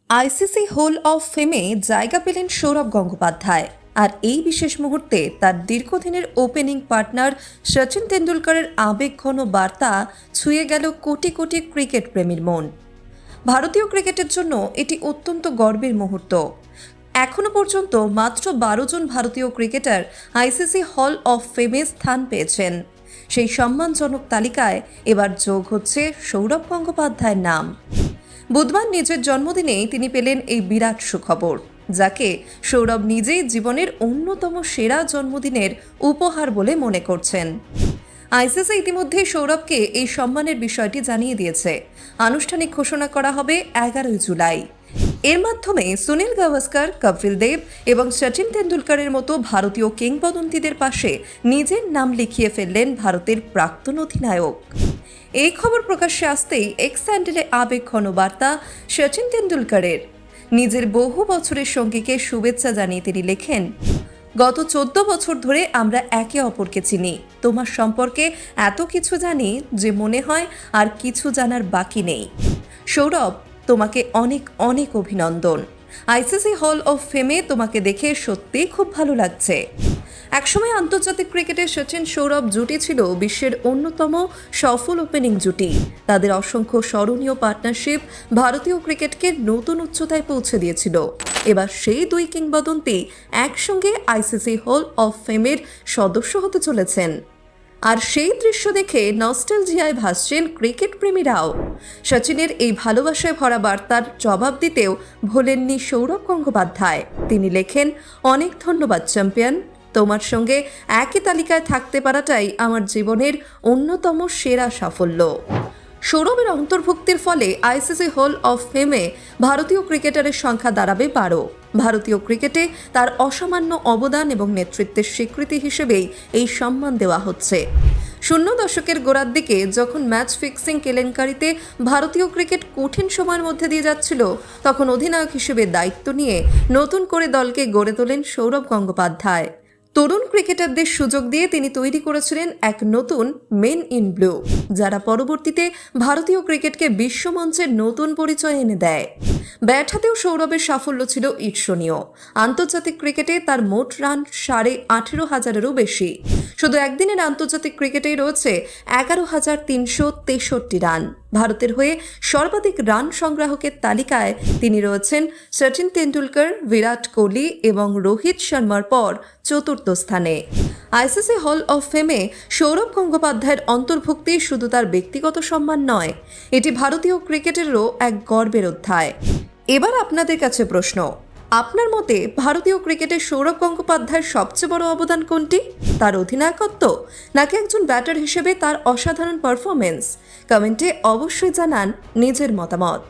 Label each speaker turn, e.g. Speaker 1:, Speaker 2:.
Speaker 1: ICC hall of ফেমে জায়গা পেলেন সৌরভ গঙ্গোপাধ্যায়। আর এই বিশেষ মুহূর্তে তার দীর্ঘদিনের ওপেনিং পার্টনার সচিন তেন্ডুলকরের আবেগঘন বার্তা ছুঁয়ে গেল কোটি কোটি ক্রিকেট প্রেমীর মন। ভারতীয় ক্রিকেটের জন্য এটি অত্যন্ত গর্বের মুহূর্ত। এখনো পর্যন্ত মাত্র 12 জন ভারতীয় ক্রিকেটার আইসিসি হল অফ ফেমে স্থান পেয়েছেন। সেই সম্মানজনক তালিকায় এবার যোগ হচ্ছে সৌরভ গঙ্গোপাধ্যায়ের নাম। বুধবার নিজের জন্মদিনে তিনি পেলেন এই বিরাট সুখবর, যাকে সৌরভ নিজেই জীবনের অন্যতম সেরা জন্মদিনের উপহার বলে মনে করছেন। আইসিসি ইতিমধ্যে সৌরভকে এই সম্মানের বিষয়টি জানিয়ে দিয়েছে। আনুষ্ঠানিক ঘোষণা করা হবে 11 জুলাই। এর মাধ্যমে সুনীল গাভাস্কর, কপিল দেব এবং সচিন তেন্ডুলকরের মতো ভারতীয় কিংবদন্তিদের পাশে নিজের নাম লিখিয়ে ফেললেন ভারতের প্রাক্তন অধিনায়ক। এই খবর প্রকাশ্যে আসতেই এক্স হ্যান্ডেলে আবেগঘন বার্তা সচিন তেন্ডুলকরের। নিজের বহু বছরের সঙ্গীকে শুভেচ্ছা জানিয়ে তিনি লেখেন, গত 14 বছর ধরে আমরা একে অপরকে চিনি। তোমার সম্পর্কে এত কিছু জানি যে মনে হয় আর কিছু জানার বাকি নেই। সৌরভ, তোমাকে অনেক অনেক অভিনন্দন। আইসিসি হল অফ ফেমে তোমাকে দেখে সত্যিই খুব ভালো লাগছে। একসময় আন্তর্জাতিক ক্রিকেটে সচিন সৌরভ জুটি ছিল বিশ্বের অন্যতম সফল ওপেনিং জুটি। তাদের অসংখ্য স্মরণীয় পার্টনারশিপ ভারতীয় ক্রিকেটকে নতুন উচ্চতায় পৌঁছে দিয়েছিল। এবার সেই দুই কিংবদন্তি একসঙ্গে আইসিসি হল অফ ফেমের সদস্য হতে চলেছেন। আর সেই দৃশ্য দেখে নস্টালজিয়ায় ভাসছেন ক্রিকেট প্রেমীরাও। সচিনের এই ভালোবাসায় ভরা বার্তার জবাব দিতেও ভোলেননি সৌরভ গঙ্গোপাধ্যায়। তিনি লেখেন, অনেক ধন্যবাদ চ্যাম্পিয়ন। তোমার সঙ্গে একই তালিকায় থাকতে পারাটাই আমার জীবনের অন্যতম সেরা সাফল্য। সৌরভের অন্তর্ভুক্তির ফলে আইসিসি হল অফ ফেমে ভারতীয় ক্রিকেটারের সংখ্যা দাঁড়াবে 12। ভারতীয় ক্রিকেটে তার অসামান্য অবদান এবং নেতৃত্বের স্বীকৃতি হিসেবেই এই সম্মান দেওয়া হচ্ছে। 00 দশকের গোড়ার দিকে যখন ম্যাচ ফিক্সিং কেলেঙ্কারিতে ভারতীয় ক্রিকেট কঠিন সময়ের মধ্যে দিয়ে যাচ্ছিল, তখন অধিনায়ক হিসেবে দায়িত্ব নিয়ে নতুন করে দলকে গড়ে তোলেন সৌরভ গঙ্গোপাধ্যায়। তরুণ ক্রিকেটারদের সুযোগ দিয়ে তিনি তৈরি করেছিলেন এক নতুন মেন ইন ব্লু, যারা পরবর্তীতে ভারতীয় ক্রিকেটকে বিশ্বমঞ্চের নতুন পরিচয় এনে দেয়। ব্যাট হাতেও সৌরভের সাফল্য ছিল ঈর্ষণীয়। আন্তর্জাতিক ক্রিকেটে তার মোট রান 18,500-এরও বেশি। শুধু একদিনের আন্তর্জাতিক ক্রিকেটেই রয়েছে 11,363 রান। ভারতের হয়ে সর্বাধিক রান সংগ্রাহকের তালিকায় তিনি রয়েছেন সচিন তেন্ডুলকর, বিরাট কোহলি এবং রোহিত শর্মার পর 4র্থ স্থানে। আইসিসি হল অফ ফেমে সৌরভ গঙ্গোপাধ্যায়ের অন্তর্ভুক্তি শুধু তার ব্যক্তিগত সম্মান নয়, এটি ভারতীয় ক্রিকেটেরও এক গর্বের অধ্যায়। এবার আপনাদের কাছে প্রশ্ন, আপনার মতে ভারতীয় ক্রিকেটে সৌরভ গঙ্গোপাধ্যায়ের সবচেয়ে বড় অবদান কোনটি? তার অধিনায়কত্ব, নাকি একজন ব্যাটার হিসেবে তার অসাধারণ পারফরমেন্স? কমেন্টে অবশ্যই জানান নিজের মতামত।